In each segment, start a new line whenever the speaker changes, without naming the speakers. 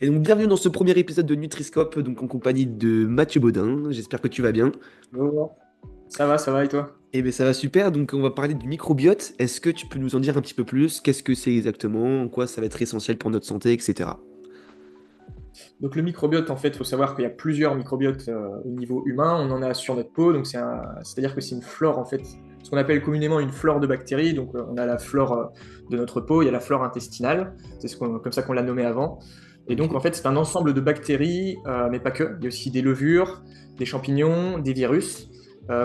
Et donc, bienvenue dans ce premier épisode de Nutriscope, donc en compagnie de Mathieu Baudin. J'espère que tu vas bien.
Bonjour. Ça va et toi?
Eh bien, ça va super. Donc, on va parler du microbiote. Est-ce que tu peux nous en dire un petit peu plus? Qu'est-ce que c'est exactement? En quoi ça va être essentiel pour notre santé, etc.
Donc le microbiote, en fait, il faut savoir qu'il y a plusieurs microbiotes au niveau humain. On en a sur notre peau, donc c'est-à-dire que c'est une flore, en fait, ce qu'on appelle communément une flore de bactéries. Donc on a la flore de notre peau, il y a la flore intestinale, comme ça qu'on l'a nommé avant. Et
Ok.
donc en fait, c'est un ensemble de bactéries, mais pas que. Il y a aussi des levures, des champignons, des virus,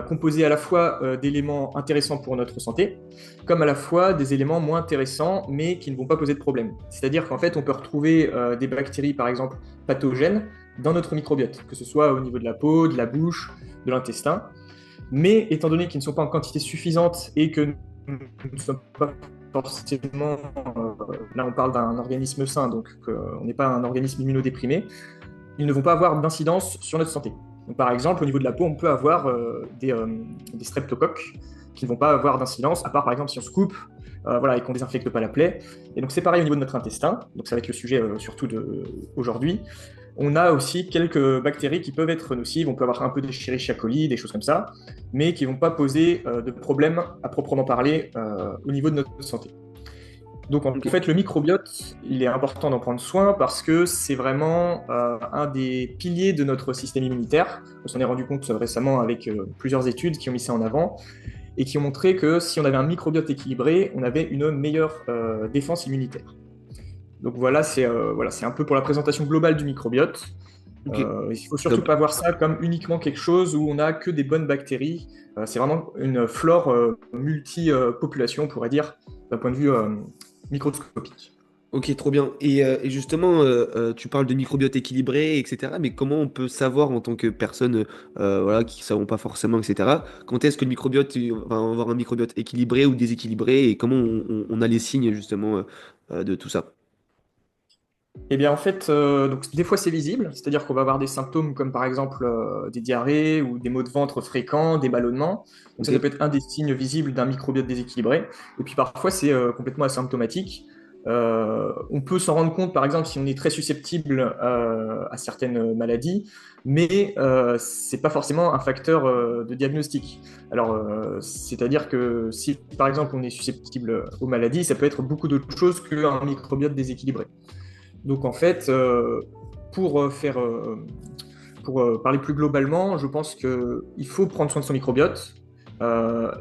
composés à la fois d'éléments intéressants pour notre santé, comme à la fois des éléments moins intéressants, mais qui ne vont pas poser de problème. C'est-à-dire qu'en fait, on peut retrouver des bactéries, par exemple, pathogènes dans notre microbiote, que ce soit au niveau de la peau, de la bouche, de l'intestin. Mais étant donné qu'ils ne sont pas en quantité suffisante et que nous ne sommes pas forcément, là on parle d'un organisme sain, donc on n'est pas un organisme immunodéprimé, ils ne vont pas avoir d'incidence sur notre santé. Donc, par exemple, au niveau de la peau, on peut avoir des streptocoques qui ne vont pas avoir d'incidence, à part par exemple si on se coupe voilà, et qu'on ne désinfecte pas la plaie. Et donc c'est pareil au niveau de notre intestin, donc ça va être le sujet surtout aujourd'hui. On a aussi quelques bactéries qui peuvent être nocives, on peut avoir un peu d'Escherichia coli, des choses comme ça, mais qui ne vont pas poser de problème à proprement parler au niveau de notre santé. Donc en
Ok.
fait, le microbiote, il est important d'en prendre soin parce que c'est vraiment un des piliers de notre système immunitaire. On s'en est rendu compte récemment avec plusieurs études qui ont mis ça en avant et qui ont montré que si on avait un microbiote équilibré, on avait une meilleure défense immunitaire. Donc voilà, c'est un peu pour la présentation globale du microbiote.
Ok.
Il ne faut surtout
Top.
pas voir ça comme uniquement quelque chose où on n'a que des bonnes bactéries. C'est vraiment une flore multi-population, on pourrait dire, d'un point de vue microscopique.
Ok, trop bien. Et justement, tu parles de microbiote équilibré, etc. Mais comment on peut savoir en tant que personne, voilà, qui ne savons pas forcément, etc. Quand est-ce que le microbiote va avoir un microbiote équilibré ou déséquilibré et comment on a les signes justement de tout ça?
Eh bien, en fait, donc, des fois c'est visible, c'est-à-dire qu'on va avoir des symptômes comme par exemple des diarrhées ou des maux de ventre fréquents, des ballonnements. Donc,
Ok.
ça peut être un des signes visibles d'un microbiote déséquilibré. Et puis parfois, c'est complètement asymptomatique. On peut s'en rendre compte, par exemple, si on est très susceptible à certaines maladies, mais c'est pas forcément un facteur de diagnostic. Alors, c'est-à-dire que si, par exemple, on est susceptible aux maladies, ça peut être beaucoup d'autres choses qu'un microbiote déséquilibré. Donc en fait, pour, euh, faire, euh, parler plus globalement, je pense qu'il faut prendre soin de son microbiote. Même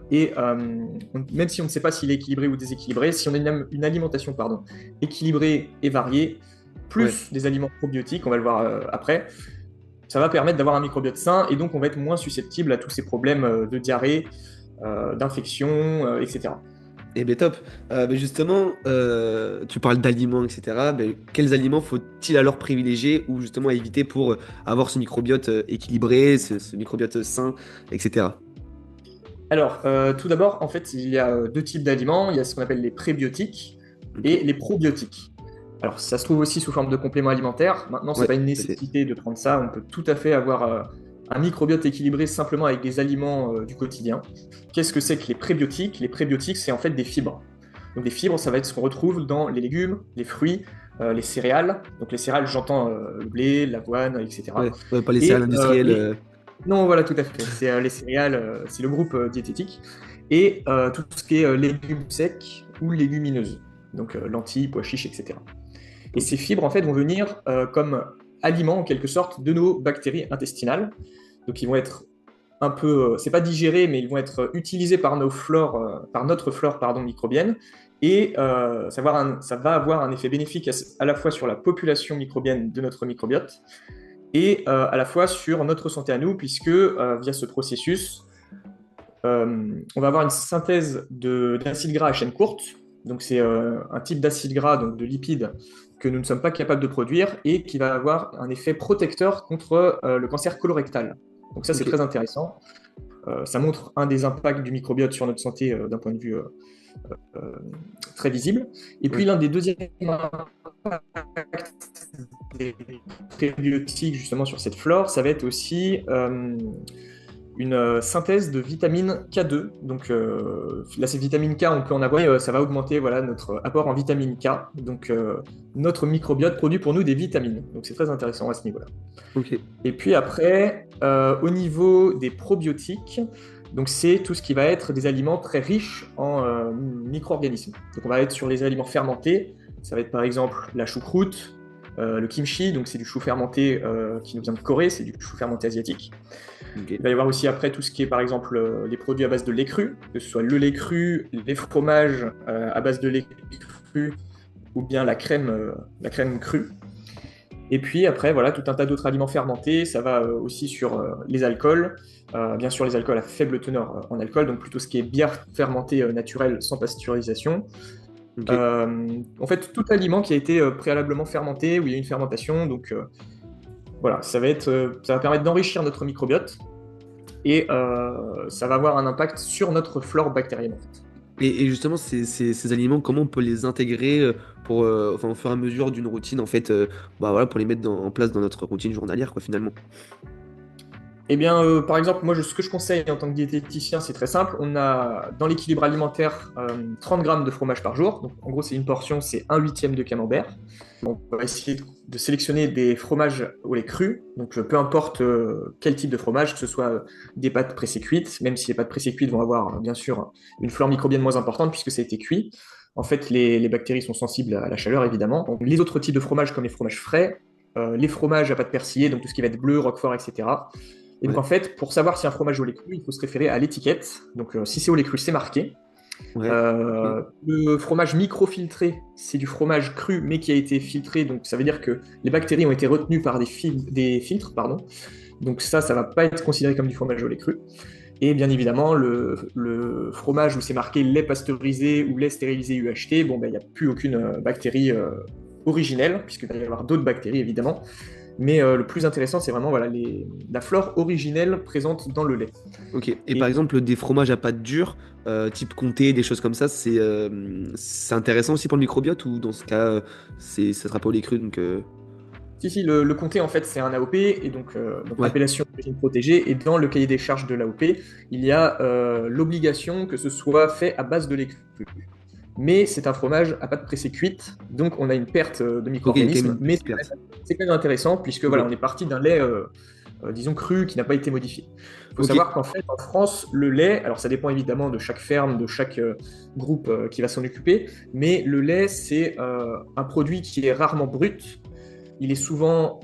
si on ne sait pas s'il est équilibré ou déséquilibré, si on a une alimentation pardon, équilibrée et variée,
Ouais.
plus des aliments probiotiques, on va le voir après, ça va permettre d'avoir un microbiote sain et donc on va être moins susceptible à tous ces problèmes de diarrhée, d'infection, etc.
Eh bien, top. Justement, tu parles d'aliments, etc. Quels aliments faut-il alors privilégier ou justement éviter pour avoir ce microbiote équilibré, ce microbiote sain, etc.
Alors, tout d'abord, en fait, il y a deux types d'aliments. Il y a ce qu'on appelle les prébiotiques
Ok.
et les probiotiques. Alors, ça se trouve aussi sous forme de compléments alimentaires. Maintenant, ce
Ouais,
n'est pas une
tout à fait.
nécessité de prendre ça. On peut tout à fait avoir un microbiote équilibré simplement avec des aliments du quotidien. Qu'est-ce que c'est que les prébiotiques? Les prébiotiques, c'est en fait des fibres. Donc, des fibres, ça va être ce qu'on retrouve dans les légumes, les fruits, les céréales. Donc, les céréales, j'entends le blé, l'avoine, etc.
Ouais, ouais, pas les céréales
Et
industrielles.
non, voilà, tout à fait. C'est les céréales, c'est le groupe diététique. Et tout ce qui est légumes secs ou légumineuses. Donc lentilles, pois chiches, etc. Et
Ok.
ces fibres, en fait, vont venir comme aliments, en quelque sorte, de nos bactéries intestinales. Donc ils vont être un peu, c'est pas digérés, mais ils vont être utilisés par nos flores, par notre flore, pardon, microbienne. Et ça va avoir un effet bénéfique à la fois sur la population microbienne de notre microbiote, et à la fois sur notre santé à nous, puisque via ce processus, on va avoir une synthèse d'acides gras à chaîne courte. Donc c'est un type d'acide gras, donc de lipides, que nous ne sommes pas capables de produire et qui va avoir un effet protecteur contre le cancer colorectal. Donc ça, c'est
Ok.
très intéressant. Ça montre un des impacts du microbiote sur notre santé d'un point de vue euh, très visible. Et puis
Ouais.
l'un des deuxièmes des prébiotiques justement sur cette flore, ça va être aussi une synthèse de vitamine K2. Donc là, cette vitamine K, on peut en avoir, ça va augmenter voilà, notre apport en vitamine K. Donc notre microbiote produit pour nous des vitamines. Donc c'est très intéressant à ce niveau-là.
Ok.
Et puis après, au niveau des probiotiques, donc c'est tout ce qui va être des aliments très riches en micro-organismes. Donc on va être sur les aliments fermentés. Ça va être par exemple la choucroute, le kimchi, donc c'est du chou fermenté qui nous vient de Corée, c'est du chou fermenté asiatique.
Ok.
Il va y avoir aussi après tout ce qui est par exemple les produits à base de lait cru, que ce soit le lait cru, les fromages à base de lait cru ou bien la crème crue. Et puis après, voilà, tout un tas d'autres aliments fermentés. Ça va aussi sur les alcools. Bien sûr, les alcools à faible teneur en alcool, donc plutôt ce qui est bière fermentée naturelle sans pasteurisation.
Ok.
En fait, tout aliment qui a été préalablement fermenté, où il y a une fermentation. Donc voilà, ça va permettre d'enrichir notre microbiote et ça va avoir un impact sur notre flore bactérienne en fait.
Et justement, ces aliments, comment on peut les intégrer pour, enfin, au fur et à mesure d'une routine, en fait, bah, voilà, pour les mettre en place dans notre routine journalière, quoi, finalement.
Eh bien, par exemple, moi, ce que je conseille en tant que diététicien, c'est très simple. On a dans l'équilibre alimentaire 30 grammes de fromage par jour. Donc, en gros, c'est une portion, c'est un huitième de camembert. On va essayer de sélectionner des fromages au lait cru. Donc, peu importe quel type de fromage, que ce soit des pâtes pressées cuites, même si les pâtes pressées cuites vont avoir, bien sûr, une flore microbienne moins importante puisque ça a été cuit. En fait, les bactéries sont sensibles à la chaleur, évidemment. Donc, les autres types de fromages, comme les fromages frais, les fromages à pâte persillée, donc tout ce qui va être bleu, roquefort, etc. Et donc
Ouais,
en fait, pour savoir si un fromage est au lait cru, il faut se référer à l'étiquette. Donc si c'est au lait cru, c'est marqué.
ouais, ok,
Le fromage microfiltré, c'est du fromage cru mais qui a été filtré. Donc ça veut dire que les bactéries ont été retenues par des filtres, pardon. Donc ça va pas être considéré comme du fromage au lait cru. Et bien évidemment, le fromage où c'est marqué lait pasteurisé ou lait stérilisé UHT, bon, ben, il n'y a plus aucune bactérie originelle, puisqu'il va y avoir d'autres bactéries évidemment. Mais le plus intéressant, c'est vraiment voilà, la flore originelle présente dans le lait.
ok. Et par
Et
exemple, des fromages à pâte dure, type comté, des choses comme ça, c'est intéressant aussi pour le microbiote ou dans ce cas, ça sera pas au lait cru, donc
si, le comté, en fait, c'est un AOP, et donc
ouais,
appellation d'origine protégée. Et dans le cahier des charges de l'AOP, il y a l'obligation que ce soit fait à base de lait cru. Mais c'est un fromage à pâte pressée cuite, donc on a une perte de
ok, il y a quand même
micro-organismes,
une
mais
petite perte.
c'est quand même intéressant, puisque
Ok,
voilà, on est parti d'un lait, disons, cru, qui n'a pas été modifié. Il faut
ok,
savoir qu'en fait, en France, le lait, alors ça dépend évidemment de chaque ferme, de chaque groupe qui va s'en occuper, mais le lait, c'est un produit qui est rarement brut. Il est souvent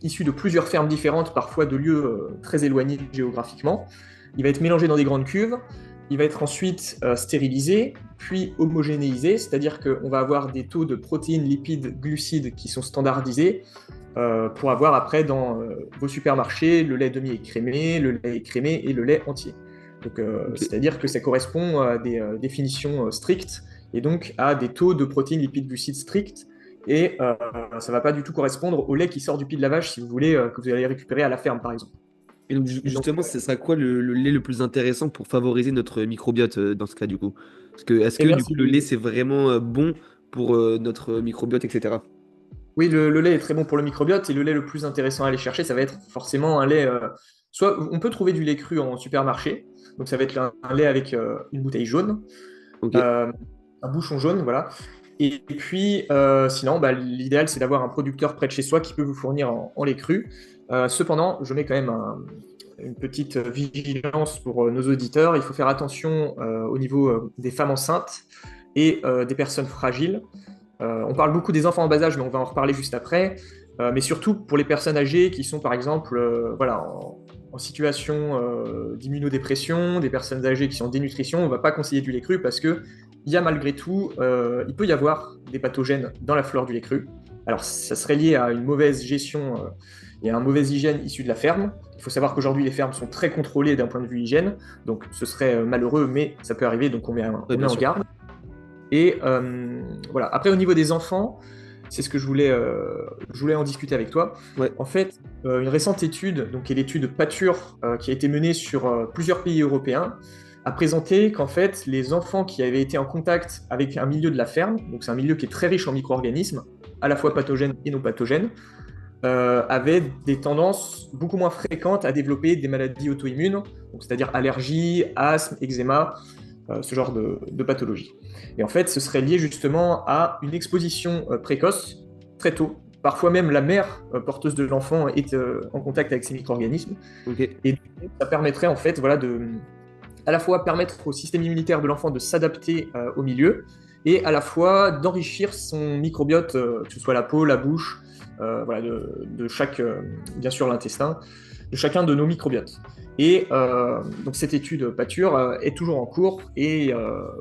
issu de plusieurs fermes différentes, parfois de lieux très éloignés géographiquement. Il va être mélangé dans des grandes cuves. Il va être ensuite stérilisé, puis homogénéisé, c'est-à-dire qu'on va avoir des taux de protéines, lipides, glucides qui sont standardisés pour avoir après dans vos supermarchés le lait demi-écrémé, le lait écrémé et le lait entier. Donc,
ok.
c'est-à-dire que ça correspond à des définitions strictes et donc à des taux de protéines, lipides, glucides stricts. Et ça ne va pas du tout correspondre au lait qui sort du pied de la vache, si vous voulez, que vous allez récupérer à la ferme, par exemple.
Et donc
Et donc,
justement, ce sera quoi le lait le plus intéressant pour favoriser notre microbiote dans ce cas du coup? Parce que est-ce
eh
que
bien,
du coup le lait c'est vraiment bon pour notre microbiote, etc.
oui, le lait est très bon pour le microbiote et le lait le plus intéressant à aller chercher, ça va être forcément un lait. Soit on peut trouver du lait cru en supermarché, donc ça va être un lait avec une bouteille jaune,
Ok,
euh, un bouchon jaune, voilà. Et puis, sinon, bah, l'idéal, c'est d'avoir un producteur près de chez soi qui peut vous fournir en lait cru. Cependant, je mets quand même une petite vigilance pour nos auditeurs. Il faut faire attention au niveau des femmes enceintes et des personnes fragiles. On parle beaucoup des enfants en bas âge, mais on va en reparler juste après. Mais surtout pour les personnes âgées qui sont, par exemple, voilà, en situation d'immunodépression, des personnes âgées qui sont en dénutrition, on ne va pas conseiller du lait cru parce que il y a malgré tout, il peut y avoir des pathogènes dans la flore du lait cru. Alors, ça serait lié à une mauvaise gestion et à une mauvaise hygiène issue de la ferme. Il faut savoir qu'aujourd'hui, les fermes sont très contrôlées d'un point de vue hygiène, donc ce serait malheureux, mais ça peut arriver, donc
ouais,
on met
bien
en
sûr.
garde. Et voilà. Après, au niveau des enfants, c'est ce que je voulais en discuter avec toi.
Ouais,
En fait, une récente étude, donc qui est l'étude Pature, qui a été menée sur plusieurs pays européens, a présenté qu'en fait, les enfants qui avaient été en contact avec un milieu de la ferme, donc c'est un milieu qui est très riche en micro-organismes, à la fois
ouais,
pathogènes et non pathogènes, avaient des tendances beaucoup moins fréquentes à développer des maladies auto-immunes, donc c'est-à-dire allergies, asthme, eczéma, ce genre de pathologie. Et en fait, ce serait lié justement à une exposition précoce, très tôt. Parfois même la mère porteuse de l'enfant est en contact avec ces micro-organismes.
Ok.
Et donc, ça permettrait en fait voilà, à la fois permettre au système immunitaire de l'enfant de s'adapter au milieu et à la fois d'enrichir son microbiote, que ce soit la peau, la bouche, voilà, de chaque, bien sûr l'intestin, de chacun de nos microbiotes. Et donc cette étude Pature est toujours en cours et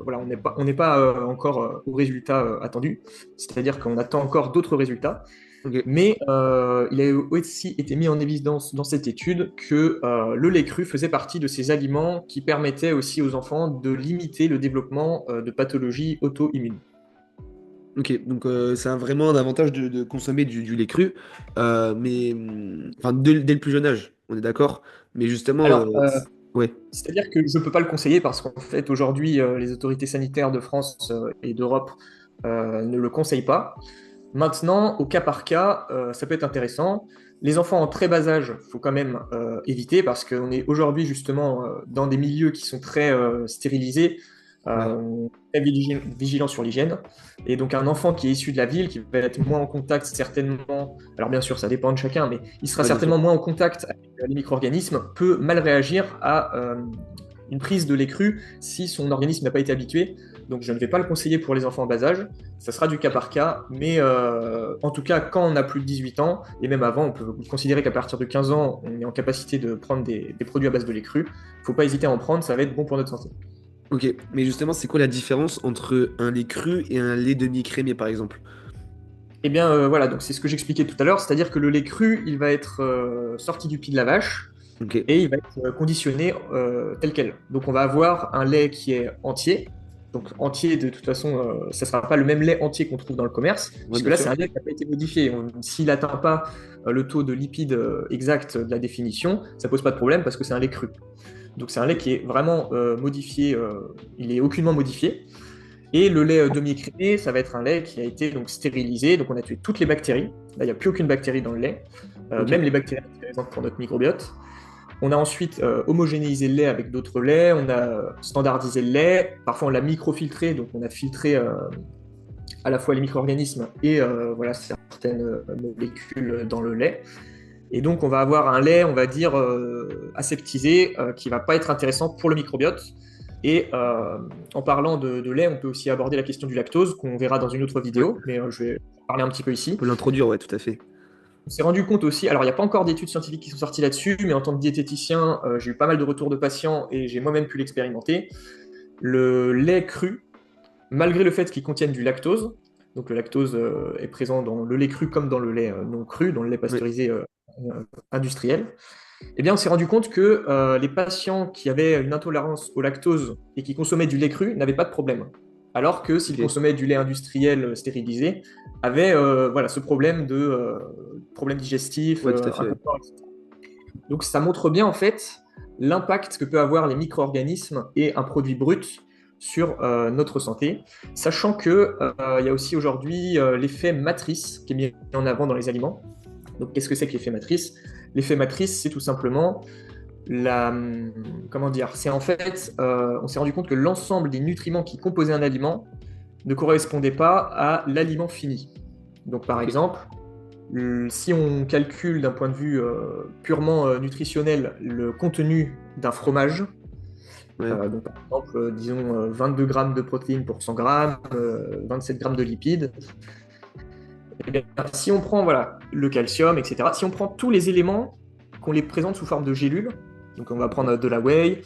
voilà, on n'est pas encore au résultat attendu, c'est-à-dire qu'on attend encore d'autres résultats.
Ok.
Mais il a aussi été mis en évidence dans cette étude que le lait cru faisait partie de ces aliments qui permettaient aussi aux enfants de limiter le développement de pathologies auto-immunes.
Ok, donc c'est vraiment un avantage de consommer du lait cru, mais enfin dès le plus jeune âge, on est d'accord. Mais justement,
Alors,
ouais,
c'est-à-dire que je ne peux pas le conseiller parce qu'en fait, aujourd'hui, les autorités sanitaires de France et d'Europe ne le conseillent pas. Maintenant, au cas par cas, ça peut être intéressant. Les enfants en très bas âge, il faut quand même éviter parce qu'on est aujourd'hui justement dans des milieux qui sont très stérilisés,
ouais,
très vigilants sur l'hygiène. Et donc un enfant qui est issu de la ville, qui va être moins en contact certainement, alors bien sûr ça dépend de chacun, mais il sera
ouais, bien sûr.
certainement moins en contact avec les micro-organismes, peut mal réagir à une prise de lait cru si son organisme n'a pas été habitué. Donc je ne vais pas le conseiller pour les enfants en bas âge, ça sera du cas par cas, mais en tout cas quand on a plus de 18 ans, et même avant, on peut considérer qu'à partir de 15 ans, on est en capacité de prendre des produits à base de lait cru. Il ne faut pas hésiter à en prendre, ça va être bon pour notre santé.
Ok, mais justement, c'est quoi la différence entre un lait cru et un lait demi-crémier, par exemple?
Eh bien voilà, donc c'est ce que j'expliquais tout à l'heure, c'est-à-dire que le lait cru, il va être sorti du pied de la vache
Ok,
et il va être conditionné tel quel. Donc on va avoir un lait qui est entier. Donc entier, de toute façon, ça ne sera pas le même lait entier qu'on trouve dans le commerce,
ouais,
puisque
bien
là, c'est
sûr.
un lait qui n'a pas été modifié. S'il n'atteint pas le taux de lipides exact de la définition, ça pose pas de problème parce que c'est un lait cru. Donc c'est un lait qui est vraiment modifié, il est aucunement modifié. Et le lait demi-écrémé, ça va être un lait qui a été donc stérilisé, donc on a tué toutes les bactéries. Là, il n'y a plus aucune bactérie dans le lait,
Ok,
même les bactéries intéressantes pour notre microbiote. On a ensuite homogénéisé le lait avec d'autres laits, on a standardisé le lait, parfois on l'a microfiltré, donc on a filtré à la fois les micro-organismes et voilà, certaines molécules dans le lait. Et donc on va avoir un lait, on va dire, aseptisé, qui ne va pas être intéressant pour le microbiote. Et en parlant de lait, on peut aussi aborder la question du lactose, qu'on verra dans une autre
ouais.
vidéo, mais je vais en parler un petit peu
On
ici.
peut l'introduire, ouais, tout à fait.
On s'est rendu compte aussi, alors il n'y a pas encore d'études scientifiques qui sont sorties là-dessus, mais en tant que diététicien, j'ai eu pas mal de retours de patients et j'ai moi-même pu l'expérimenter. Le lait cru, malgré le fait qu'il contienne du lactose, donc le lactose est présent dans le lait cru comme dans le lait non cru, dans le lait
Ouais,
pasteurisé industriel, eh bien on s'est rendu compte que les patients qui avaient une intolérance au lactose et qui consommaient du lait cru n'avaient pas de problème. Alors que s'ils
ok,
consommaient du lait industriel stérilisé, avaient voilà, ce problème de problème digestif,
ouais, tout à fait, ouais.
inconfort, etc. Donc ça montre bien en fait l'impact que peut avoir les micro-organismes et un produit brut sur notre santé, sachant que il y a aussi aujourd'hui l'effet matrice qui est mis en avant dans les aliments. Donc qu'est-ce que c'est que l'effet matrice? L'effet matrice, c'est tout simplement la, comment dire, c'est en fait, on s'est rendu compte que l'ensemble des nutriments qui composaient un aliment ne correspondaient pas à l'aliment fini. Donc par
Ok,
exemple, si on calcule d'un point de vue purement nutritionnel le contenu d'un fromage,
ouais,
donc par exemple, disons 22 grammes de protéines pour 100 grammes, 27 grammes de lipides, eh bien, si on prend voilà, le calcium, etc., si on prend tous les éléments qu'on les présente sous forme de gélules, donc on va prendre de la whey,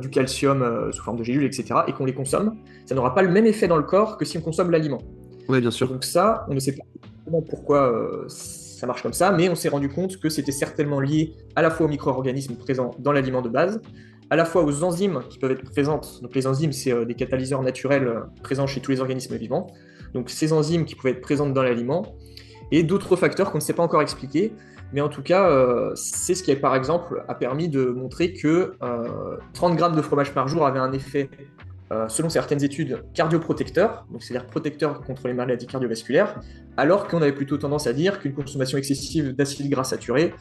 du calcium sous forme de gélules, etc., et qu'on les consomme, ça n'aura pas le même effet dans le corps que si on consomme l'aliment.
ouais, bien
Et
sûr.
donc ça, on ne sait pas exactement pourquoi ça marche comme ça, mais on s'est rendu compte que c'était certainement lié à la fois aux micro-organismes présents dans l'aliment de base, à la fois aux enzymes qui peuvent être présentes. Donc les enzymes, c'est des catalyseurs naturels présents chez tous les organismes vivants. Donc ces enzymes qui pouvaient être présentes dans l'aliment, et d'autres facteurs qu'on ne sait pas encore expliquer. Mais en tout cas, c'est ce qui, par exemple, a permis de montrer que 30 grammes de fromage par jour avait un effet selon certaines études, cardioprotecteur, donc c'est-à-dire protecteur contre les maladies cardiovasculaires, alors qu'on avait plutôt tendance à dire qu'une consommation excessive d'acides gras saturés,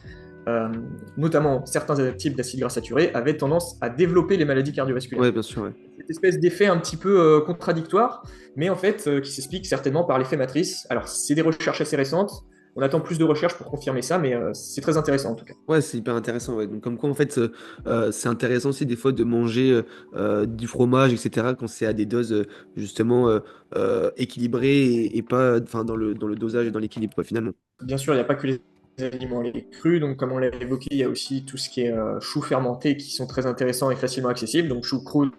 notamment certains types d'acides gras saturés, avaient tendance à développer les maladies cardiovasculaires.
Ouais, bien sûr, ouais.
Cette espèce d'effet un petit peu contradictoire, mais en fait qui s'explique certainement par l'effet matrice. Alors c'est des recherches assez récentes, on attend plus de recherches pour confirmer ça, mais c'est très intéressant en tout cas.
Ouais, c'est hyper intéressant. Ouais. Donc, comme quoi, en fait, c'est intéressant aussi des fois de manger du fromage, etc., quand c'est à des doses justement équilibrées et pas enfin, dans le dosage et dans l'équilibre, quoi, finalement.
Bien sûr, il n'y a pas que les aliments les crus, donc comme on l'a évoqué, il y a aussi tout ce qui est choux fermentés qui sont très intéressants et facilement accessibles, donc choucroute,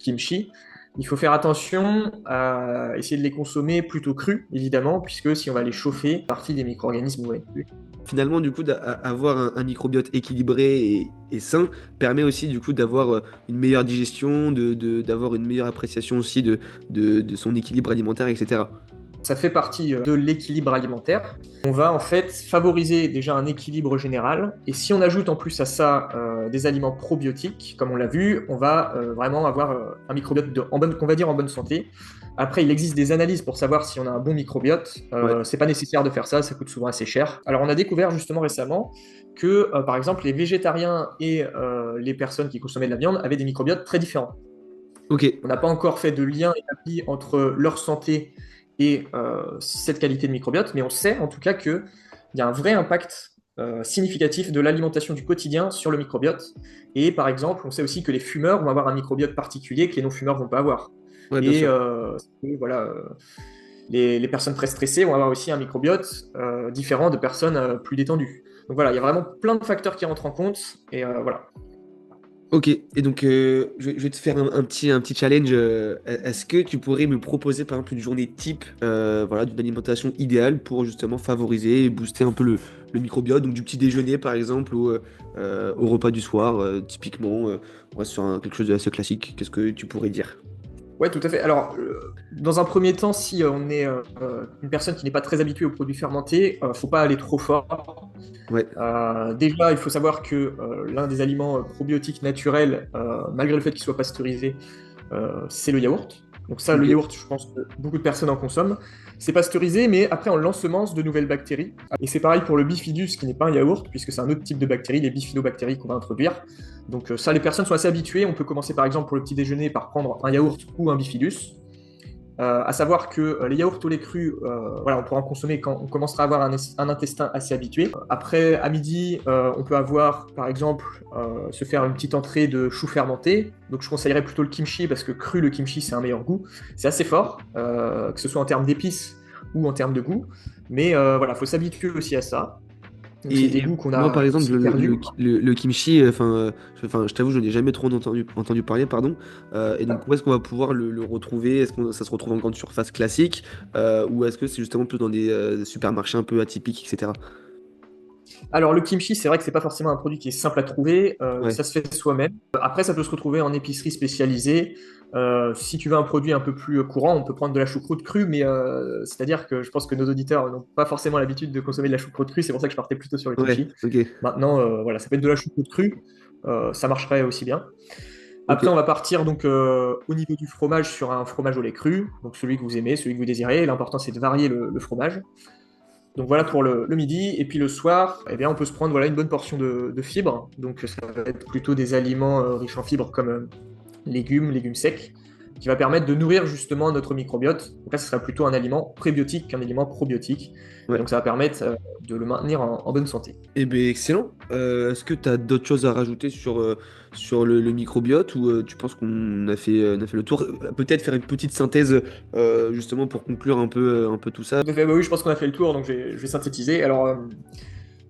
kimchi. Il faut faire attention à essayer de les consommer plutôt crus, évidemment, puisque si on va les chauffer, partie des micro-organismes vont être tués.
Finalement, du coup, avoir un microbiote équilibré et sain permet aussi, du coup, d'avoir une meilleure digestion, d'avoir une meilleure appréciation aussi de son équilibre alimentaire, etc.
Ça fait partie de l'équilibre alimentaire. On va en fait favoriser déjà un équilibre général. Et si on ajoute en plus à ça des aliments probiotiques, comme on l'a vu, on va vraiment avoir un microbiote qu'on va dire en bonne santé. Après, il existe des analyses pour savoir si on a un bon microbiote.
Ouais,
C'est pas nécessaire de faire ça, ça coûte souvent assez cher. Alors, on a découvert justement récemment que, par exemple, les végétariens et les personnes qui consommaient de la viande avaient des microbiotes très différents.
ok.
On n'a pas encore fait de lien établi entre leur santé et cette qualité de microbiote, mais on sait en tout cas qu'il y a un vrai impact significatif de l'alimentation du quotidien sur le microbiote. Et par exemple, on sait aussi que les fumeurs vont avoir un microbiote particulier que les non-fumeurs ne vont pas avoir.
Ouais, bien
Et
sûr.
voilà, les personnes très stressées vont avoir aussi un microbiote différent de personnes plus détendues. Donc voilà, il y a vraiment plein de facteurs qui rentrent en compte. Et voilà.
Ok, et donc je vais te faire un petit challenge. Est-ce que tu pourrais me proposer par exemple une journée type voilà, d'une alimentation idéale pour justement favoriser et booster un peu le microbiote, donc du petit déjeuner par exemple au repas du soir, typiquement, on reste sur quelque chose d'assez classique. Qu'est-ce que tu pourrais dire?
Ouais, tout à fait. Alors, dans un premier temps, si on est une personne qui n'est pas très habituée aux produits fermentés, faut pas aller trop fort.
Ouais,
Déjà, il faut savoir que l'un des aliments probiotiques naturels, malgré le fait qu'il soit pasteurisé, c'est le yaourt. Donc ça, le
ok.
yaourt, je pense que beaucoup de personnes en consomment. C'est pasteurisé, mais après, on l'ensemence de nouvelles bactéries. Et c'est pareil pour le bifidus, qui n'est pas un yaourt, puisque c'est un autre type de bactéries, les bifidobactéries qu'on va introduire. Donc ça, les personnes sont assez habituées. On peut commencer par exemple pour le petit déjeuner par prendre un yaourt ou un bifidus. À savoir que les yaourts au lait cru, voilà, on pourra en consommer quand on commencera à avoir un intestin assez habitué. Après, à midi, on peut avoir, par exemple, se faire une petite entrée de chou fermenté. Donc, je conseillerais plutôt le kimchi parce que cru, le kimchi, c'est un meilleur goût. C'est assez fort, que ce soit en termes d'épices ou en termes de goût. Mais voilà, il faut s'habituer aussi à ça. Donc, c'est des
Et
goûts qu'on
moi, par
a
exemple,
aussi perdus.
le kimchi, je t'avoue, je n'ai jamais trop entendu parler, pardon. Et donc, où est-ce qu'on va pouvoir le retrouver? Est-ce que ça se retrouve en grande surface classique? Ou est-ce que c'est justement plutôt dans des supermarchés un peu atypiques, etc.
Alors, le kimchi, c'est vrai que c'est pas forcément un produit qui est simple à trouver.
Ouais,
Ça se fait soi-même. Après, ça peut se retrouver en épicerie spécialisée. Si tu veux un produit un peu plus courant, on peut prendre de la choucroute crue, mais c'est-à-dire que je pense que nos auditeurs n'ont pas forcément l'habitude de consommer de la choucroute crue. C'est pour ça que je partais plutôt sur le
ouais,
kimchi.
ok,
Maintenant, voilà, ça peut être de la choucroute crue. Ça marcherait aussi bien.
ok,
Après, on va partir donc au niveau du fromage sur un fromage au lait cru, donc celui que vous aimez, celui que vous désirez. L'important, c'est de varier le fromage. Donc voilà pour le midi. Et puis le soir, eh bien, on peut se prendre voilà, une bonne portion de fibres. Donc ça va être plutôt des aliments riches en fibres comme légumes secs, qui va permettre de nourrir justement notre microbiote. Donc là, ce sera plutôt un aliment prébiotique qu'un aliment probiotique. Et
ouais.
donc ça va permettre de le maintenir en bonne santé.
Eh bien, excellent. Est-ce que tu as d'autres choses à rajouter sur le microbiote ou tu penses on a fait le tour? Peut-être faire une petite synthèse justement pour conclure un peu tout ça.
Tout à fait, bah oui, je pense qu'on a fait le tour, donc je vais synthétiser. Alors,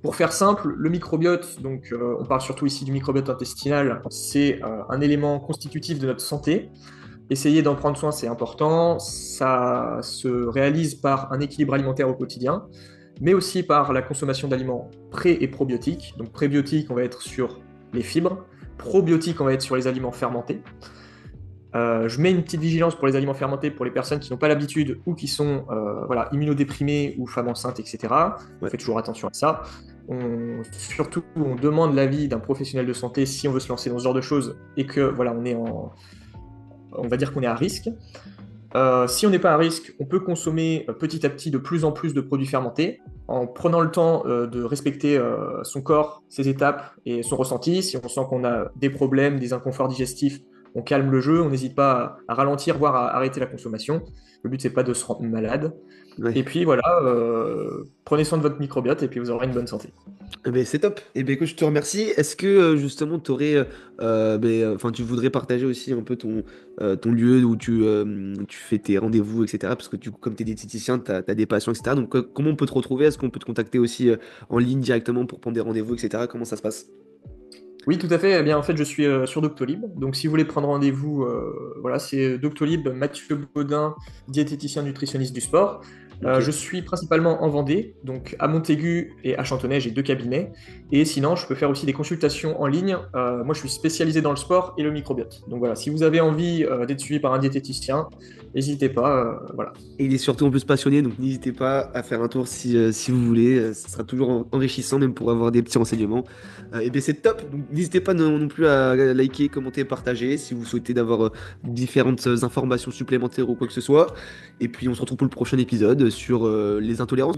pour faire simple, le microbiote, donc on parle surtout ici du microbiote intestinal, c'est un élément constitutif de notre santé. Essayer d'en prendre soin, c'est important. Ça se réalise par un équilibre alimentaire au quotidien, mais aussi par la consommation d'aliments pré- et probiotiques. Donc prébiotiques, on va être sur les fibres. Probiotiques, on va être sur les aliments fermentés. Je mets une petite vigilance pour les aliments fermentés pour les personnes qui n'ont pas l'habitude ou qui sont voilà, immunodéprimées ou femmes enceintes, etc. On
Ouais.
fait toujours attention à ça. Surtout, on demande l'avis d'un professionnel de santé si on veut se lancer dans ce genre de choses et que voilà, on est on va dire qu'on est à risque. Si on n'est pas à risque, on peut consommer petit à petit de plus en plus de produits fermentés en prenant le temps de respecter son corps, ses étapes et son ressenti. Si on sent qu'on a des problèmes, des inconforts digestifs, on calme le jeu, on n'hésite pas à ralentir, voire à arrêter la consommation. Le but, c'est pas de se rendre malade. Et
Ouais.
puis voilà, prenez soin de votre microbiote et puis vous aurez une bonne santé.
Eh ben, c'est top. Et ben, écoute, je te remercie. Est-ce que justement enfin, tu voudrais partager aussi un peu ton lieu où tu fais tes rendez-vous, etc. Parce que du coup, comme tu es diététicien, tu as des patients, etc. Donc, comment on peut te retrouver? Est-ce qu'on peut te contacter aussi en ligne directement pour prendre des rendez-vous, etc. Comment ça se passe?
Oui, tout à fait. Eh bien, en fait, je suis sur Doctolib. Donc, si vous voulez prendre rendez-vous, voilà, c'est Doctolib, Mathieu Baudin, diététicien nutritionniste du sport.
Ok.
Je suis principalement en Vendée, donc à Montaigu et à Chantonnay, j'ai deux cabinets. Et sinon, je peux faire aussi des consultations en ligne. Moi, je suis spécialisé dans le sport et le microbiote. Donc voilà, si vous avez envie d'être suivi par un diététicien, n'hésitez pas. Voilà.
Et il est surtout en plus passionné, donc n'hésitez pas à faire un tour si vous voulez. Ça sera toujours enrichissant, même pour avoir des petits renseignements. Et bien c'est top. Donc n'hésitez pas non plus à liker, commenter, partager si vous souhaitez d'avoir différentes informations supplémentaires ou quoi que ce soit. Et puis on se retrouve pour le prochain épisode sur les intolérances.